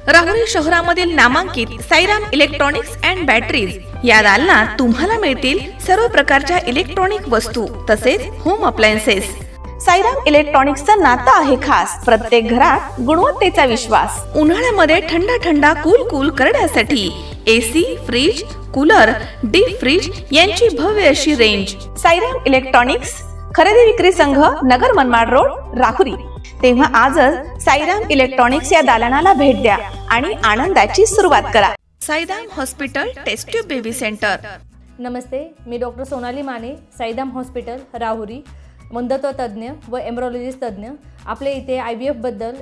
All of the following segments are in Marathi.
राहुरी शहरामधील नामांकित साईराम इलेक्ट्रॉनिक्स अँड बॅटरीज या दालनात तुम्हाला मिळतील सर्व प्रकारच्या इलेक्ट्रॉनिक वस्तू तसेच होम अप्लायन्सेस। साईराम इलेक्ट्रॉनिक्सचं नातं आहे खास, प्रत्येक घरात गुणवत्तेचा विश्वास। उन्हाळ्यामध्ये थंड कूल करण्यासाठी AC, fridge, cooler, deep freeze यांची भव्य अशी रेंज। साईराम इलेक्ट्रॉनिक्स खरेदी विक्री संघ, नगर मनमाड रोड, राहुरी। तेव्हा आजच साईराम इलेक्ट्रॉनिक्स या दालनाला भेट द्या आणि आनंदाची सुरुवात करा। Sairam hospital test tube baby centre. नमस्ते, मी डॉक्टर सोनाली माने, साईराम हॉस्पिटल राहुरी, वंध्यत्व तज्ज्ञ व एम्ब्रॉलॉजिस्ट तज्ज्ञ। आपल्या इथे IVF बद्दल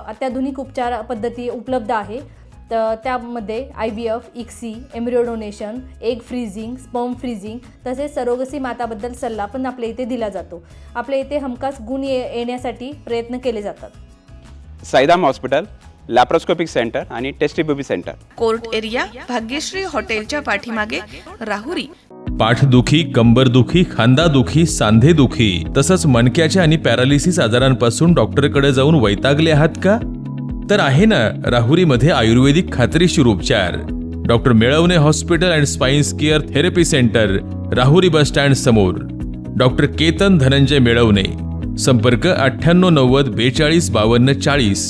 अत्याधुनिक उपचार पद्धती उपलब्ध आहे। तर त्यामध्ये IVF, ICSI, embryo donation, egg freezing, sperm freezing तसेच सरोगसी माताबद्दल सल्ला पण आपल्या इथे दिला जातो। आपल्या इथे हमखास गुण येण्यासाठी प्रयत्न केले जातात। साईराम हॉस्पिटल लॅप्रोस्कोपिक सेंटर आणि test baby centre, court area, Bhagyashree हॉटेलच्या पाठीमागे, राहुरी। पाठदुखी, कंबरदुखी, खांदादुखी, सांधेदुखी तसंच मणक्याच्या आणि पॅरालिसिस आजारांपासून डॉक्टरकडे जाऊन वैतागले आहात का? तर आहे ना राहुरीमध्ये आयुर्वेदिक खात्रीशीर उपचार। Doctor Melavane hospital and spine care therapy centre, Rahuri bus stand समोर। डॉक्टर केतन धनंजय मेळवणे, संपर्क 9890 42 52 40।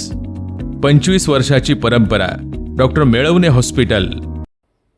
25 वर्षाची परंपरा, डॉक्टर मेळवणे हॉस्पिटल।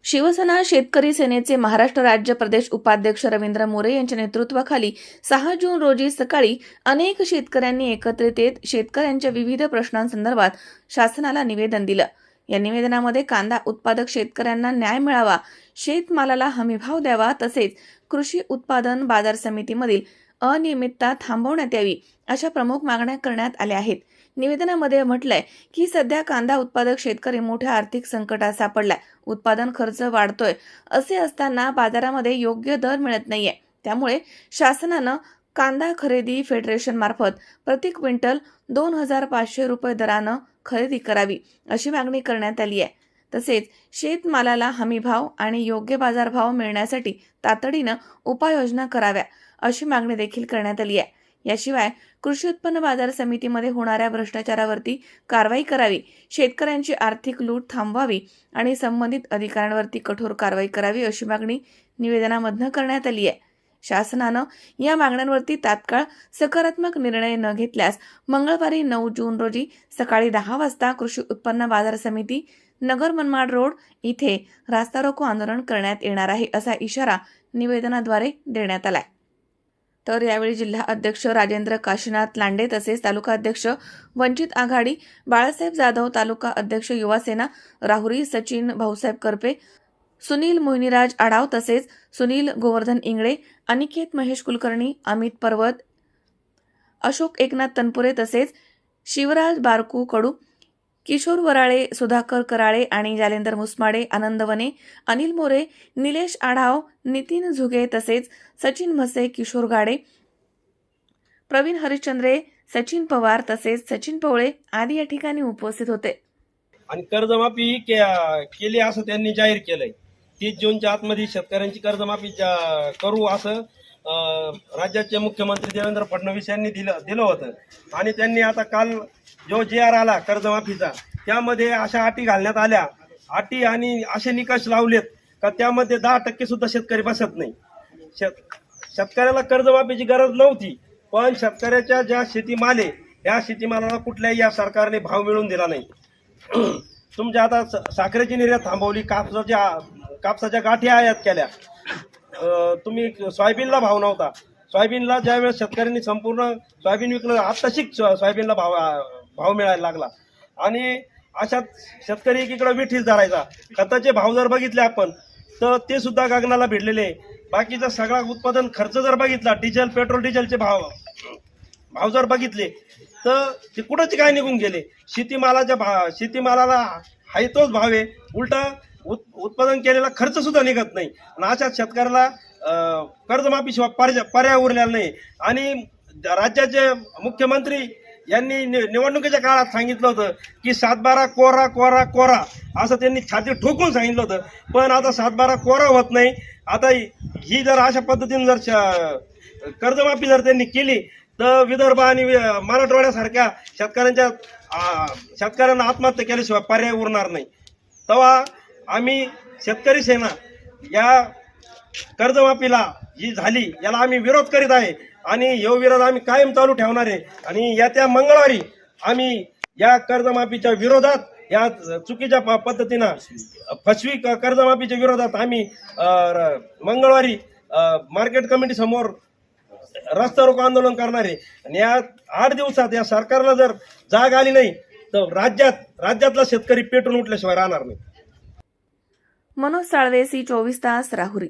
शिवसेना शेतकरी सेनेचे महाराष्ट्र राज्य प्रदेश उपाध्यक्ष रवींद्र मोरे यांच्या नेतृत्वाखाली 6 जून रोजी सकाळी अनेक शेतकऱ्यांनी एकत्रित येत शेतकऱ्यांच्या विविध प्रश्नांसंदर्भात शासनाला निवेदन दिलं। या निवेदनामध्ये कांदा उत्पादक शेतकऱ्यांना न्याय मिळावा, शेतमालाला हमीभाव द्यावा तसेच कृषी उत्पादन बाजार समितीमधील अनियमितता थांबवण्यात यावी अशा प्रमुख मागण्या करण्यात आल्या आहेत। निवेदनामध्ये म्हटलंय की सध्या कांदा उत्पादक शेतकरी मोठ्या आर्थिक संकटात सापडलाय, उत्पादन खर्च वाढतोय, असे असताना बाजारामध्ये योग्य दर मिळत नाहीये। त्यामुळे शासनानं कांदा खरेदी फेडरेशन मार्फत प्रति क्विंटल 2500 रुपये दरानं खरेदी करावी अशी मागणी करण्यात आली आहे। तसेच शेतमालाला हमीभाव आणि योग्य बाजारभाव मिळण्यासाठी तातडीनं उपाययोजना कराव्या अशी मागणी देखील करण्यात आली आहे। याशिवाय कृषी उत्पन्न बाजार समितीमध्ये होणाऱ्या भ्रष्टाचारावरती कारवाई करावी, शेतकऱ्यांची आर्थिक लूट थांबवावी आणि संबंधित अधिकाऱ्यांवरती कठोर कारवाई करावी अशी मागणी निवेदनामधनं करण्यात आली आहे। शासनानं या मागण्यांवरती तात्काळ सकारात्मक निर्णय न घेतल्यास मंगळवारी 9 जून रोजी सकाळी 10 वाजता कृषी उत्पन्न बाजार समिती, नगर मनमाड रोड इथे रास्ता रोको आंदोलन करण्यात येणार आहे असा इशारा निवेदनाद्वारे देण्यात आलाय। तर यावेळी जिल्हा अध्यक्ष राजेंद्र काशीनाथ लांडे तसेच तालुका अध्यक्ष वंचित आघाडी बाळासाहेब जाधव, तालुका अध्यक्ष युवासेना राहुरी सचिन भाऊसाहेब करपे, सुनील मोहिनीराज आडाव तसेच सुनील गोवर्धन इंगळे, अनिकेत महेश कुलकर्णी, अमित पर्वत, अशोक एकनाथ तनपुरे तसेच शिवराज बारकू कडू, किशोर वराळे, सुधाकर कराळे आणि जालेंदर मुसमाडे, आनंद वने, अनिल मोरे, निलेश आढाव, नितीन झुगे तसेच सचिन म्हसे, किशोर गाडे, प्रवीण हरिश्चंद्रे, सचिन पवार तसेच सचिन पवळे आदी या ठिकाणी उपस्थित होते। आणि कर्जमाफी केली असं त्यांनी जाहीर केलंय। 30 जूनच्या आतमध्ये शेतकऱ्यांची कर्जमाफी करू असं राज्याचे मुख्यमंत्री देवेंद्र फडणवीस यांनी दिलं होतं। आणि त्यांनी आता काल जो GR आला कर्जमाफीचा त्यामध्ये अशा अटी घालण्यात आल्या, अटी आणि असे निकष लावलेत का त्यामध्ये 10% सुद्धा शेतकरी बसत नाही। शेतकऱ्याला कर्जमाफीची गरज नव्हती, पण शेतकऱ्याच्या ज्या शेतीमाल आहे त्या शेतीमालाला कुठल्याही या सरकारने भाव मिळवून दिला नाही। तुमच्या आता साखरेची निर्यात थांबवली, कापसाच्या गाठी आयात केल्या, तुम्ही सोयाबीनला भाव नव्हता, सोयाबीनला ज्यावेळेस शेतकऱ्यांनी संपूर्ण सोयाबीन विकलं आत्ताशिक सोयाबीनला भाव मिळायला लागला। आणि अशात शेतकरी एकीकडे विठीस धरायचा। खताचे भाव जर बघितले आपण तर ते सुद्धा गगनाला भिडलेले। बाकीचा सगळा उत्पादन खर्च जर बघितला, डिझेल पेट्रोल डिझेलचे भाव जर बघितले तर ते कुठंच काय निघून गेले। शेतीमालाला हाय तोच भाव आहे, उलटा उत्पादन केलेला खर्च सुद्धा निघत नाही। आणि अशात शेतकऱ्याला कर्जमाफीशिवाय पर्याय उरलेला नाही। आणि राज्याचे मुख्यमंत्री यांनी निवडणुकीच्या काळात सांगितलं होतं की 7/12 कोरा कोरा कोरा असं त्यांनी छाती ठोकून सांगितलं होतं, पण आता 7/12 कोरा होत नाही। आता ही जर अशा पद्धतीने जर कर्जमाफी जर त्यांनी केली तर विदर्भ आणि मराठवाड्यासारख्या शेतकऱ्यांना आत्महत्या केल्याशिवाय पर्याय उरणार नाही. तेव्हा आम्ही शेतकरी सेना या कर्जमाफीला जी झाली याला आम्ही विरोध करीत आहे आणि यो विरोध आम्ही कायम चालू ठेवणार आहे. आणि येत्या मंगळवारी आम्ही या कर्जमाफीच्या विरोधात या चुकीच्या पद्धतीनं फसवी कर्जमाफीच्या विरोधात आम्ही मंगळवारी मार्केट कमिटी समोर रस्ता रोको आंदोलन करणार आहे. आणि या 8 दिवसात या सरकारला जर जाग आली नाही तर राज्यातला शेतकरी पेटून उठल्याशिवाय राहणार नाही. मनोज साळवे, सी 24 तास, राहुरी.